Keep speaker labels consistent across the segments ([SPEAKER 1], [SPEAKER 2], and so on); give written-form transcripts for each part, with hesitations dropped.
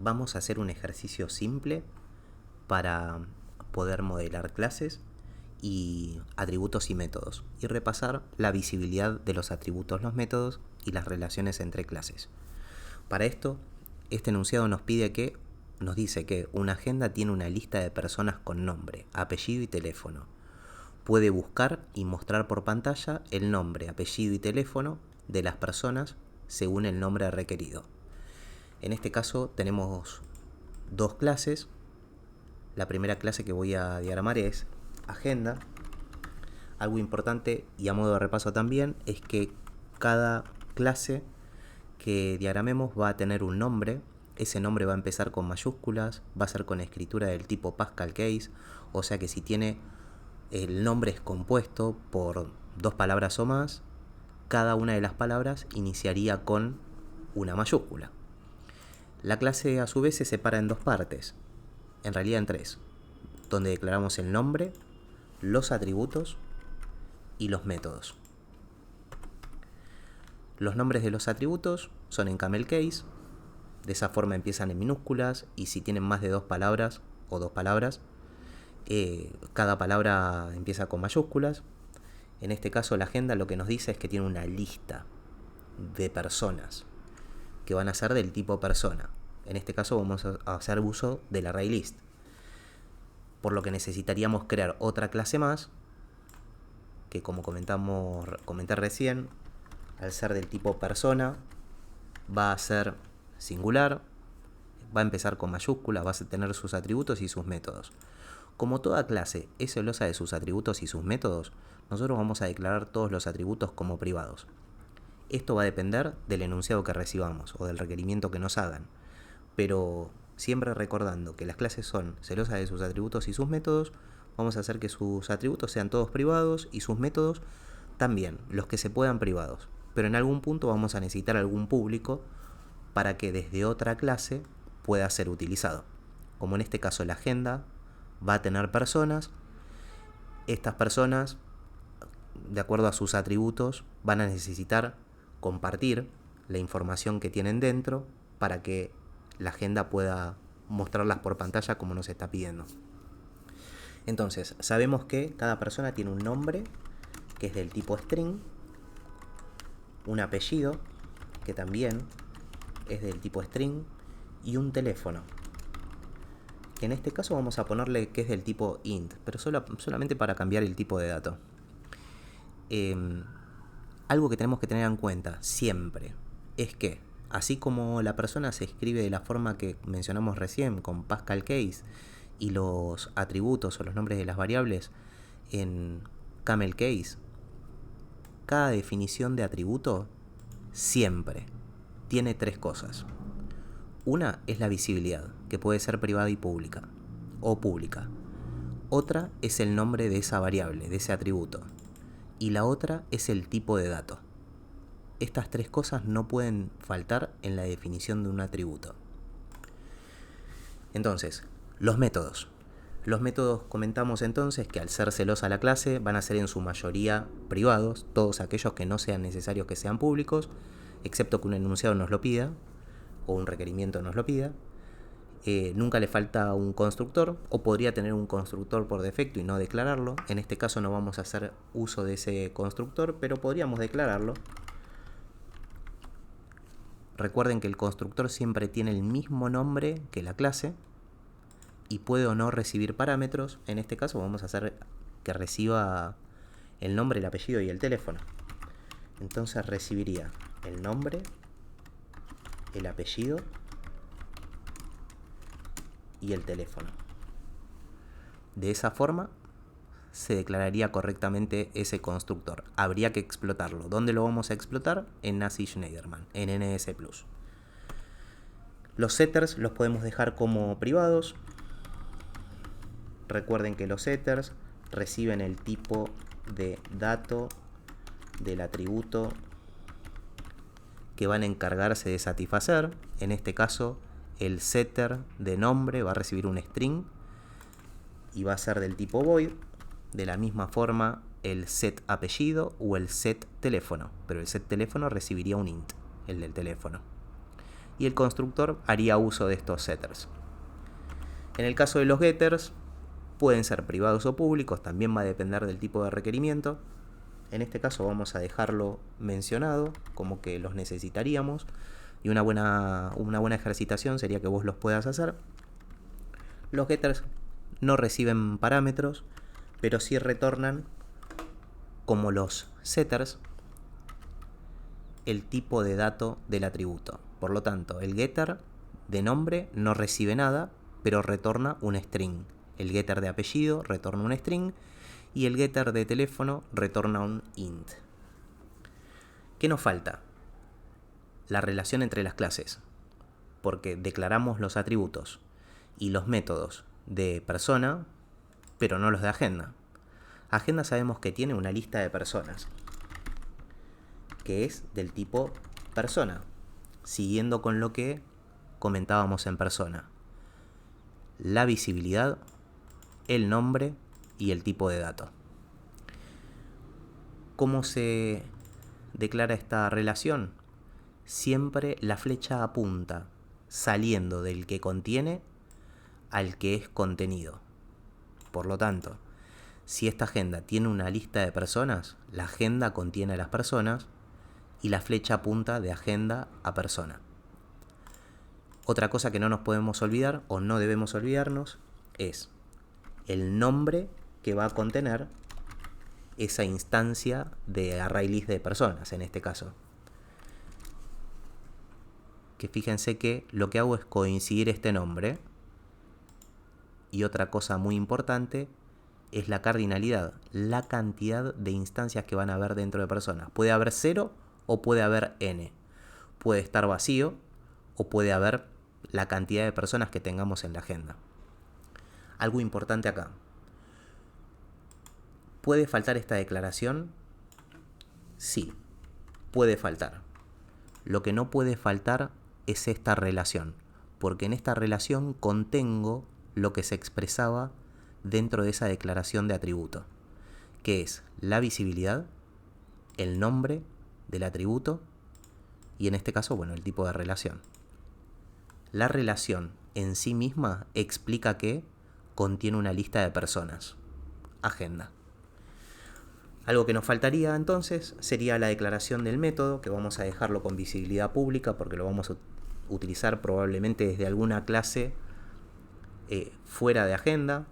[SPEAKER 1] vamos a hacer un ejercicio simple para poder modelar clases y atributos y métodos, y repasar la visibilidad de los atributos, los métodos y las relaciones entre clases. Para esto, este enunciado nos dice que una agenda tiene una lista de personas con nombre, apellido y teléfono. Puede buscar y mostrar por pantalla el nombre, apellido y teléfono de las personas según el nombre requerido. En este caso tenemos dos clases. La primera clase que voy a diagramar es agenda. Algo importante y a modo de repaso también es que cada clase que diagramemos va a tener un nombre. Ese nombre va a empezar con mayúsculas, va a ser con escritura del tipo Pascal Case, o sea que si el nombre es compuesto por dos palabras o más, cada una de las palabras iniciaría con una mayúscula. La clase a su vez se separa en dos partes, en realidad en tres, donde declaramos el nombre, los atributos y los métodos. Los nombres de los atributos son en camel case, de esa forma empiezan en minúsculas, y si tienen más de dos palabras o dos palabras, cada palabra empieza con mayúsculas. En este caso la agenda lo que nos dice es que tiene una lista de personas que van a ser del tipo persona. En este caso vamos a hacer uso del array list, por lo que necesitaríamos crear otra clase más que, como comenté recién, al ser del tipo persona va a ser singular, va a empezar con mayúsculas, va a tener sus atributos y sus métodos. Como toda clase es celosa de sus atributos y sus métodos, nosotros vamos a declarar todos los atributos como privados. Esto va a depender del enunciado que recibamos o del requerimiento que nos hagan, pero siempre recordando que las clases son celosas de sus atributos y sus métodos, vamos a hacer que sus atributos sean todos privados y sus métodos también, los que se puedan privados. Pero en algún punto vamos a necesitar algún público para que desde otra clase pueda ser utilizado. Como en este caso la agenda va a tener personas, estas personas, de acuerdo a sus atributos, van a necesitar compartir la información que tienen dentro para que la agenda pueda mostrarlas por pantalla como nos está pidiendo. Entonces, sabemos que cada persona tiene un nombre que es del tipo string, un apellido que también es del tipo string y un teléfono, que en este caso vamos a ponerle que es del tipo int, pero solamente para cambiar el tipo de dato. Algo que tenemos que tener en cuenta siempre es que, así como la persona se escribe de la forma que mencionamos recién, con Pascal Case, y los atributos o los nombres de las variables en camel case, cada definición de atributo siempre tiene tres cosas. Una es la visibilidad, que puede ser privada y pública, o pública. Otra es el nombre de esa variable, de ese atributo. Y la otra es el tipo de dato. Estas tres cosas no pueden faltar en la definición de un atributo. Entonces, los métodos. Los métodos, comentamos entonces que al ser celosa la clase van a ser en su mayoría privados, todos aquellos que no sean necesarios que sean públicos, excepto que un enunciado nos lo pida o un requerimiento nos lo pida. Nunca le falta un constructor, o podría tener un constructor por defecto y no declararlo. En este caso no vamos a hacer uso de ese constructor, pero podríamos declararlo. Recuerden que el constructor siempre tiene el mismo nombre que la clase y puede o no recibir parámetros. En este caso vamos a hacer que reciba el nombre, el apellido y el teléfono. Entonces recibiría el nombre, el apellido y el teléfono. De esa forma se declararía correctamente ese constructor. Habría que explotarlo. ¿Dónde lo vamos a explotar? En Nazi Schneiderman, en NS Plus. Los setters los podemos dejar como privados. Recuerden que los setters reciben el tipo de dato del atributo que van a encargarse de satisfacer. En este caso, el setter de nombre va a recibir un string y va a ser del tipo void. De la misma forma, el set apellido o el set teléfono, pero el set teléfono recibiría un int, el del teléfono. y el constructor haría uso de estos setters. En el caso de los getters, pueden ser privados o públicos, también va a depender del tipo de requerimiento. En este caso vamos a dejarlo mencionado, como que los necesitaríamos, y una buena ejercitación sería que vos los puedas hacer. Los getters no reciben parámetros, pero sí retornan, como los setters, el tipo de dato del atributo. Por lo tanto, el getter de nombre no recibe nada, pero retorna un string. El getter de apellido retorna un string y el getter de teléfono retorna un int. ¿Qué nos falta? La relación entre las clases, porque declaramos los atributos y los métodos de persona, pero no los de agenda. Agenda sabemos que tiene una lista de personas, que es del tipo persona, siguiendo con lo que comentábamos en persona. La visibilidad, el nombre y el tipo de dato. ¿Cómo se declara esta relación? Siempre la flecha apunta saliendo del que contiene al que es contenido. Por lo tanto, si esta agenda tiene una lista de personas, la agenda contiene a las personas y la flecha apunta de agenda a persona. Otra cosa que no nos podemos olvidar o no debemos olvidarnos es el nombre que va a contener esa instancia de array list de personas, en este caso. Que fíjense que lo que hago es coincidir este nombre. Y otra cosa muy importante es la cardinalidad, la cantidad de instancias que van a haber dentro de personas. Puede haber 0 o puede haber n. Puede estar vacío o puede haber la cantidad de personas que tengamos en la agenda. Algo importante acá. ¿Puede faltar esta declaración? Sí, puede faltar. Lo que no puede faltar es esta relación, porque en esta relación contengo lo que se expresaba dentro de esa declaración de atributo, que es la visibilidad, el nombre del atributo y en este caso, bueno, el tipo de relación. La relación en sí misma explica que contiene una lista de personas, agenda. Algo que nos faltaría entonces sería la declaración del método, que vamos a dejarlo con visibilidad pública porque lo vamos a utilizar probablemente desde alguna clase fuera de agenda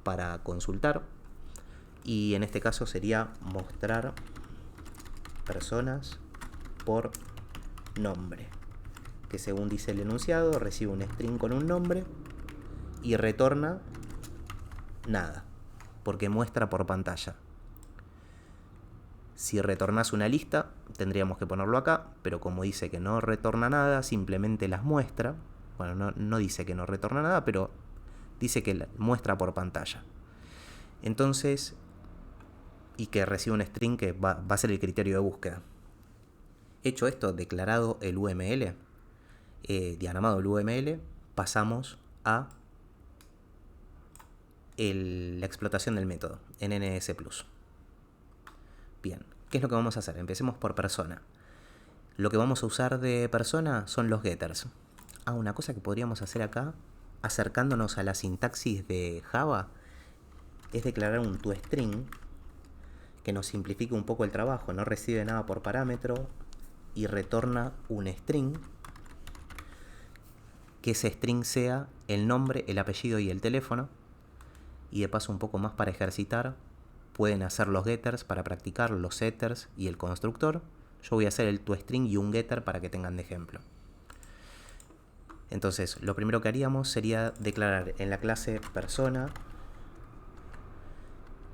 [SPEAKER 1] para consultar. Y en este caso sería mostrar personas por nombre, que según dice el enunciado recibe un string con un nombre y retorna nada, porque muestra por pantalla. Si retornas una lista, tendríamos que ponerlo acá, pero como dice que no retorna nada, simplemente las muestra. Bueno, no dice que no retorna nada, pero dice que muestra por pantalla. Entonces, y que recibe un string que va a ser el criterio de búsqueda. Hecho esto, declarado el UML, diagramado el UML, pasamos a la explotación del método en NS+. Bien, ¿qué es lo que vamos a hacer? Empecemos por persona. Lo que vamos a usar de persona son los getters. Una cosa que podríamos hacer acá, acercándonos a la sintaxis de Java, es declarar un toString que nos simplifique un poco el trabajo. No recibe nada por parámetro y retorna un string, que ese string sea el nombre, el apellido y el teléfono. Y de paso, un poco más para ejercitar, pueden hacer los getters para practicar, los setters y el constructor. Yo voy a hacer el toString y un getter para que tengan de ejemplo. Entonces, lo primero que haríamos sería declarar en la clase persona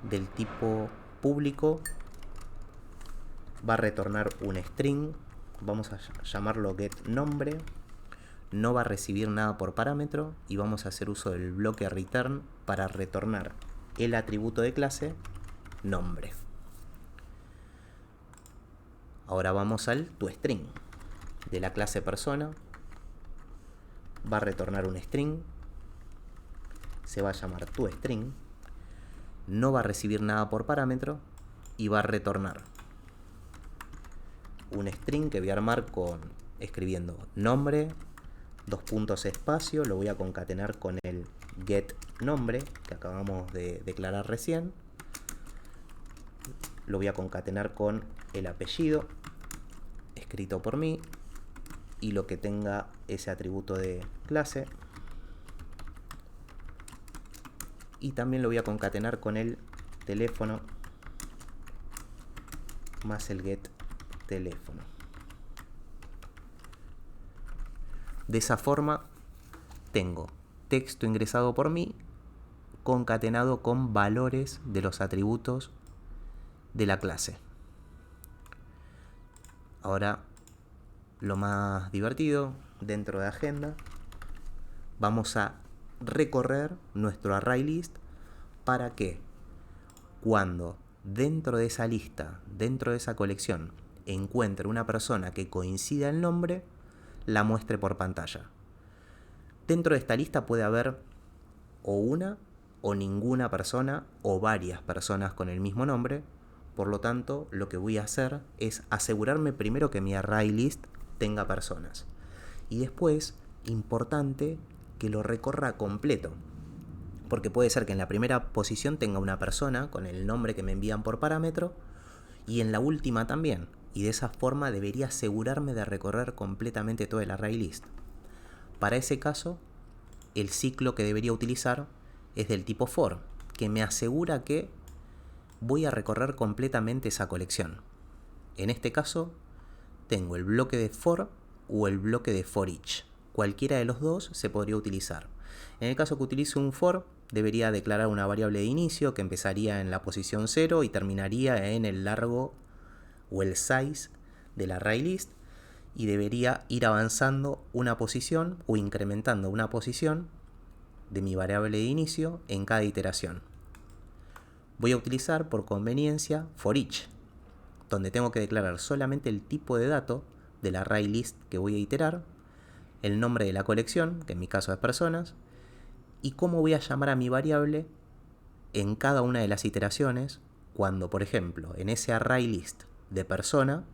[SPEAKER 1] del tipo público, va a retornar un string, vamos a llamarlo getNombre, no va a recibir nada por parámetro y vamos a hacer uso del bloque return para retornar el atributo de clase nombre. Ahora vamos al toString de la clase persona, va a retornar un string, se va a llamar toString, no va a recibir nada por parámetro y va a retornar un string que voy a armar escribiendo nombre dos puntos espacio, lo voy a concatenar con el get nombre que acabamos de declarar recién. Lo voy a concatenar con el apellido escrito por mí y lo que tenga ese atributo de clase. Y también lo voy a concatenar con el teléfono más el get teléfono. De esa forma tengo texto ingresado por mí concatenado con valores de los atributos de la clase. Ahora, lo más divertido, dentro de agenda, vamos a recorrer nuestro array list para que cuando dentro de esa lista, dentro de esa colección, encuentre una persona que coincida el nombre, la muestre por pantalla. Dentro de esta lista puede haber o una o ninguna persona o varias personas con el mismo nombre. Por lo tanto, lo que voy a hacer es asegurarme primero que mi array list tenga personas. Y después, importante, que lo recorra completo. Porque puede ser que en la primera posición tenga una persona con el nombre que me envían por parámetro y en la última también. Y de esa forma debería asegurarme de recorrer completamente todo el array list. Para ese caso, el ciclo que debería utilizar es del tipo for, que me asegura que voy a recorrer completamente esa colección. En este caso, tengo el bloque de for o el bloque de for each. Cualquiera de los dos se podría utilizar. En el caso que utilice un for, debería declarar una variable de inicio que empezaría en la posición 0 y terminaría en el largo o el size del array list, y debería ir avanzando una posición o incrementando una posición de mi variable de inicio en cada iteración. Voy a utilizar por conveniencia for each, donde tengo que declarar solamente el tipo de dato del array list que voy a iterar, el nombre de la colección, que en mi caso es personas, y cómo voy a llamar a mi variable en cada una de las iteraciones cuando, por ejemplo, en ese array list de persona,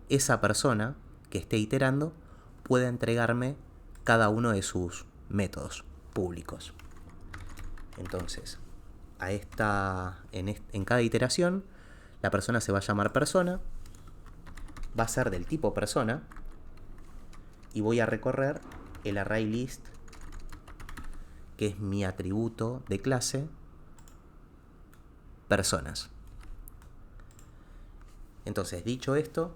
[SPEAKER 1] esa persona que esté iterando pueda entregarme cada uno de sus métodos públicos. Entonces, en cada iteración, la persona se va a llamar persona, va a ser del tipo persona, y voy a recorrer el array list, que es mi atributo de clase, personas. Entonces, dicho esto,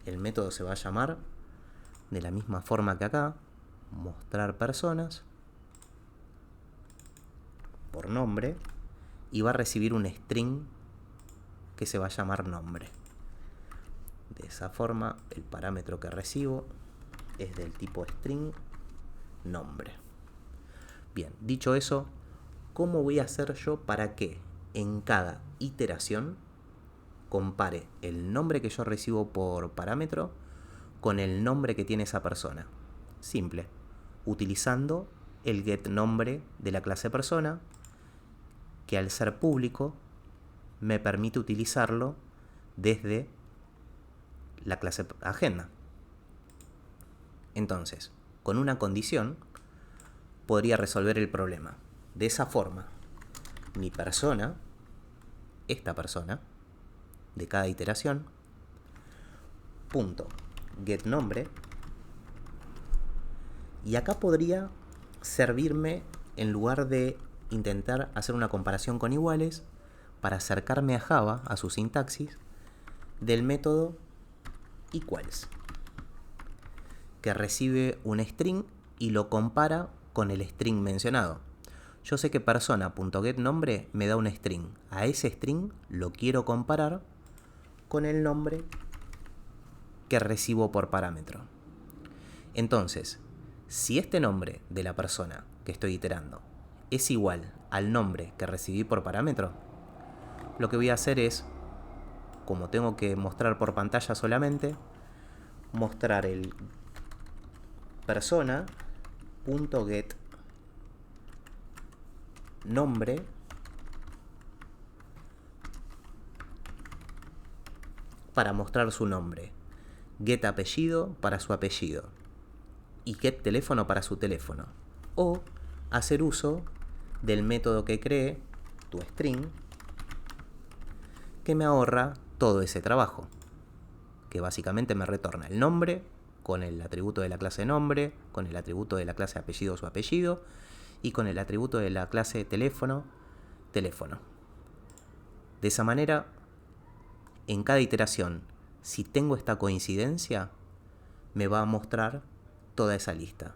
[SPEAKER 1] el método se va a llamar de la misma forma que acá, mostrar personas por nombre, y va a recibir un string que se va a llamar nombre. De esa forma, el parámetro que recibo es del tipo string nombre. Bien, dicho eso, ¿cómo voy a hacer yo para que en cada iteración compare el nombre que yo recibo por parámetro con el nombre que tiene esa persona? Simple, utilizando el getNombre de la clase persona, que al ser público me permite utilizarlo desde la clase agenda. Entonces, con una condición podría resolver el problema. De esa forma, mi persona, esta persona de cada iteración, punto getNombre, y acá podría servirme, en lugar de intentar hacer una comparación con iguales, para acercarme a Java, a su sintaxis, del método equals, que recibe un string y lo compara con el string mencionado. Yo sé que persona.getNombre me da un string. A ese string lo quiero comparar con el nombre que recibo por parámetro. Entonces, si este nombre de la persona que estoy iterando es igual al nombre que recibí por parámetro, lo que voy a hacer es, como tengo que mostrar por pantalla solamente, mostrar el persona.getNombre para mostrar su nombre, getApellido para su apellido, y getTeléfono para su teléfono. O hacer uso del método que cree, toString, que me ahorra todo ese trabajo, que básicamente me retorna el nombre con el atributo de la clase nombre, con el atributo de la clase apellido o su apellido, y con el atributo de la clase teléfono, teléfono. De esa manera, en cada iteración, si tengo esta coincidencia, me va a mostrar toda esa lista.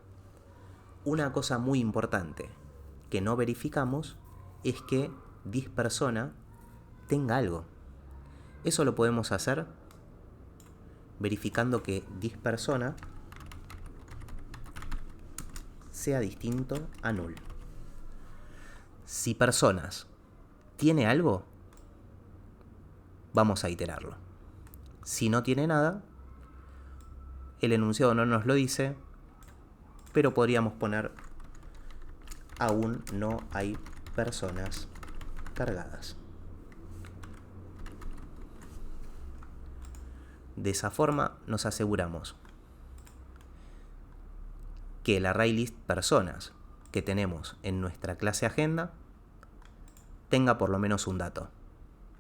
[SPEAKER 1] Una cosa muy importante que no verificamos es que thisPersona tenga algo. Eso lo podemos hacer verificando que thisPersona sea distinto a null. Si personas tiene algo, vamos a iterarlo. Si no tiene nada, el enunciado no nos lo dice, pero podríamos poner aún no hay personas cargadas. De esa forma nos aseguramos que el ArrayList personas que tenemos en nuestra clase agenda tenga por lo menos un dato,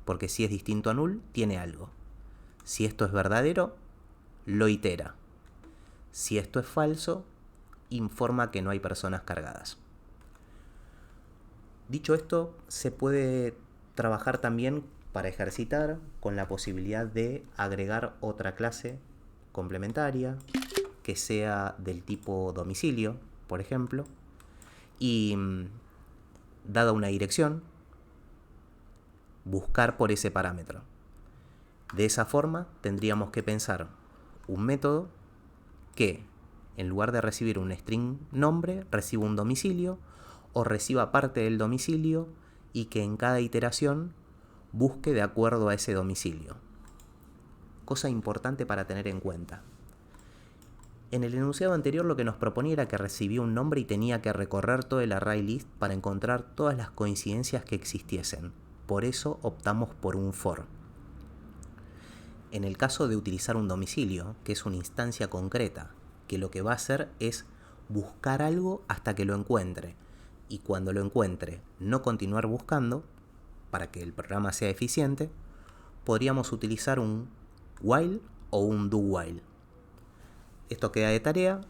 [SPEAKER 1] porque si es distinto a null, tiene algo. Si esto es verdadero, lo itera. Si esto es falso, informa que no hay personas cargadas. Dicho esto, se puede trabajar también para ejercitar con la posibilidad de agregar otra clase complementaria que sea del tipo domicilio, por ejemplo, y dada una dirección, buscar por ese parámetro. De esa forma tendríamos que pensar un método que, en lugar de recibir un string nombre, reciba un domicilio o reciba parte del domicilio y que en cada iteración busque de acuerdo a ese domicilio. Cosa importante para tener en cuenta. En el enunciado anterior lo que nos proponía era que recibía un nombre y tenía que recorrer todo el ArrayList para encontrar todas las coincidencias que existiesen. Por eso optamos por un for. En el caso de utilizar un domicilio, que es una instancia concreta, que lo que va a hacer es buscar algo hasta que lo encuentre, y cuando lo encuentre no continuar buscando, para que el programa sea eficiente, podríamos utilizar un while o un do while. Esto queda de tarea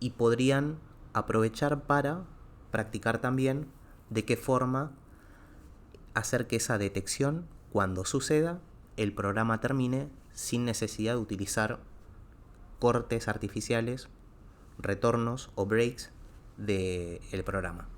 [SPEAKER 1] y podrían aprovechar para practicar también de qué forma hacer que esa detección, cuando suceda, el programa termine sin necesidad de utilizar cortes artificiales, retornos o breaks del programa.